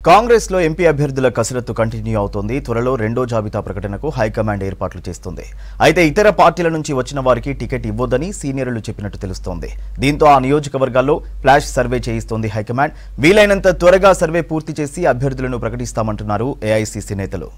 కాంగ్రెస్ లో ఎంపీ అభ్యర్థుల కసరత్తు కంటిన్యూ అవుతోంది. త్వరలో రెండో జాబితా ప్రకటనకు హైకమాండ్ ఏర్పాట్లు చేస్తుంది. అయితే ఇతర పార్టీల నుంచి వచ్చిన వారికి టికెట్ ఇవ్వొద్దని సీనియర్లు చెప్పినట్టు తెలుస్తోంది. దీంతో ఆ నియోజకవర్గాల్లో ఫ్లాష్ సర్వే చేయిస్తోంది హైకమాండ్. వీలైనంత త్వరగా సర్వే పూర్తి చేసి అభ్యర్థులను ప్రకటిస్తామంటున్నారు ఏఐసీసీ నేతలు.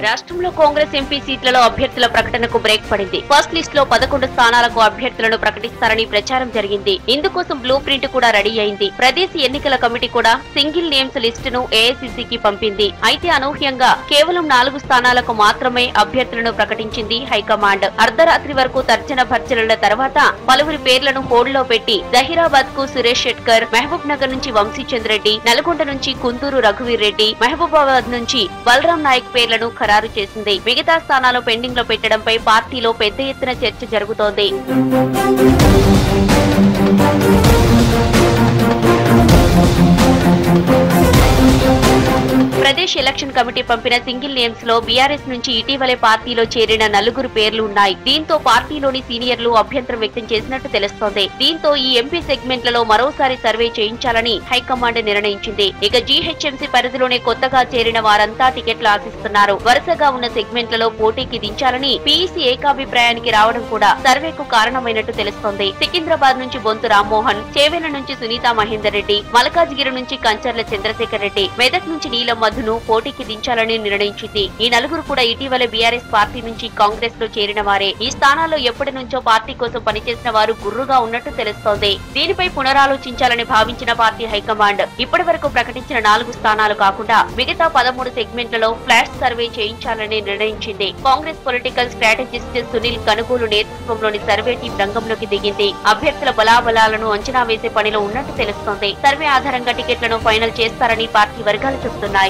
రాష్ట్రంలో కాంగ్రెస్ ఎంపీ సీట్లలో అభ్యర్థుల ప్రకటనకు బ్రేక్ పడింది. ఫస్ట్ లిస్ట్ లో 11 స్థానాలకు అభ్యర్థులను ప్రకటిస్తారని ప్రచారం జరిగింది. ఇందుకోసం బ్లూ ప్రింట్ కూడా రెడీ అయింది. ప్రదేశ్ ఎన్నికల కమిటీ కూడా సింగిల్ నేమ్స్ లిస్ట్ ను ఏఐసీసీకి పంపింది. అయితే అనూహ్యంగా కేవలం 4 స్థానాలకు మాత్రమే అభ్యర్థులను ప్రకటించింది హైకమాండ్. అర్ధరాత్రి వరకు తర్జన భర్జనల తర్వాత పలువురి పేర్లను హోల్డ్ లో పెట్టి జహీరాబాద్ కు సురేష్ షెట్కర్, మహబూబ్ నగర్ నుంచి వంశీచంద్ రెడ్డి, నల్గొండ నుంచి కుందూరు రఘువీర్ రెడ్డి, మహబూబాబాద్ నుంచి బలరాం నాయక్ పేర్లను ఖరారు చేసింది. మిగతా స్థానాలు పెండింగ్ లో పెట్టడంపై పార్టీలో పెద్ద ఎత్తున చర్చ జరుగుతోంది. ప్రదేశ్ ఎలక్షన్ కమిటీ పంపిన సింగిల్ నేమ్స్ లో బీఆర్ఎస్ నుంచి ఇటీవలే పార్టీలో చేరిన 4 పేర్లు ఉన్నాయి. దీంతో పార్టీలోని సీనియర్లు అభ్యంతరం వ్యక్తం చేసినట్టు తెలుస్తోంది. దీంతో ఈ ఎంపీ సెగ్మెంట్లలో మరోసారి సర్వే చేయించాలని హైకమాండ్ నిర్ణయించింది. ఇక జీహెచ్ఎంసీ పరిధిలోనే కొత్తగా చేరిన వారంతా టికెట్లు ఆశిస్తున్నారు. వరుసగా ఉన్న సెగ్మెంట్లలో పోటీకి దించాలని పీఈసీ ఏకాభిప్రాయానికి రావడం కూడా సర్వేకు కారణమైనట్టు తెలుస్తోంది. సికింద్రాబాద్ నుంచి బొంతు రామ్మోహన్, చేవెళ్ల నుంచి సునీతా మహేందర్ రెడ్డి, మల్కాజ్గిరి నుంచి కంచర్ల చంద్రశేఖర్ రెడ్డి, మెదక్ నుంచి నీలం మధును పోటీకి దించాలని నిర్ణయించింది. ఈ 4 కూడా ఇటీవలే బీఆర్ఎస్ పార్టీ నుంచి కాంగ్రెస్ లో చేరిన వారే. ఈ స్థానాల్లో ఎప్పటి నుంచో పార్టీ కోసం పనిచేసిన వారు గుర్రుగా ఉన్నట్టు తెలుస్తోంది. దీనిపై పునరాలోచించాలని భావించిన పార్టీ హైకమాండ్ ఇప్పటి వరకు ప్రకటించిన 4 స్థానాలు కాకుండా మిగతా 13 సెగ్మెంట్లలో ఫ్లాష్ సర్వే చేయించాలని నిర్ణయించింది. కాంగ్రెస్ పొలిటికల్ స్ట్రాటజిస్ట్ సునీల్ కనుగోలు నేతృత్వంలోని సర్వే టీం రంగంలోకి దిగింది. అభ్యర్థుల బలాబలాలను అంచనా వేసే పనిలో ఉన్నట్టు తెలుస్తోంది. సర్వే ఆధారంగా టికెట్లను ఫైనల్ చేస్తారని పార్టీ వర్గాలు చెబుతున్నాయి.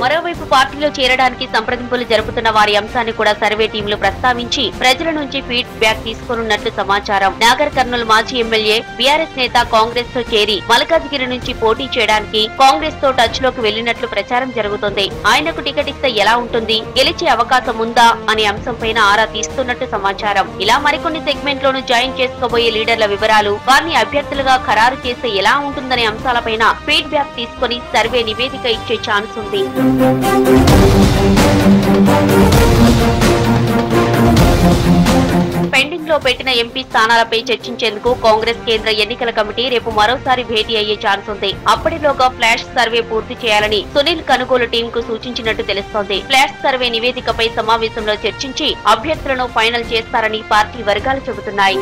మరోవైపు పార్టీలో చేరడానికి సంప్రదింపులు జరుపుతున్న వారి అంశాన్ని కూడా సర్వే టీంలు ప్రస్తావించి ప్రజల నుంచి ఫీడ్ బ్యాక్ తీసుకున్నట్లు సమాచారం. నాగర్ కర్నూల్ మాజీ ఎమ్మెల్యే బీఆర్ఎస్ నేత కాంగ్రెస్ తో చేరి మల్కాజ్గిరి నుంచి పోటీ చేయడానికి కాంగ్రెస్ తో టచ్ లోకి వెళ్లినట్లు ప్రచారం జరుగుతోంది. ఆయనకు టికెట్ ఇస్తే ఎలా ఉంటుంది, గెలిచే అవకాశం ఉందా అనే అంశంపైన ఆరా తీస్తున్నట్టు సమాచారం. ఇలా మరికొన్ని సెగ్మెంట్ లోను జాయిన్ చేసుకోబోయే లీడర్ల వివరాలు, వారిని అభ్యర్థులుగా ఖరారు చేస్తే ఎలా ఉంటుందనే అంశాలపైన ఫీడ్ బ్యాక్ తీసుకుని సర్వే నివేదిక ఇచ్చే ఛాన్స్ ఉంది. పెండింగ్ లో పెట్టిన ఎంపీ స్థానాలపై చర్చించేందుకు కాంగ్రెస్ కేంద్ర ఎన్నికల కమిటీ రేపు మరోసారి భేటీ అయ్యే ఛాన్స్ ఉంది. అప్పటిలోగా ఫ్లాష్ సర్వే పూర్తి చేయాలని సునీల్ కనుగోలు టీం కు సూచించినట్టు తెలుస్తోంది. ఫ్లాష్ సర్వే నివేదికపై సమావేశంలో చర్చించి అభ్యర్థులను ఫైనల్ చేస్తారని పార్టీ వర్గాలు చెబుతున్నాయి.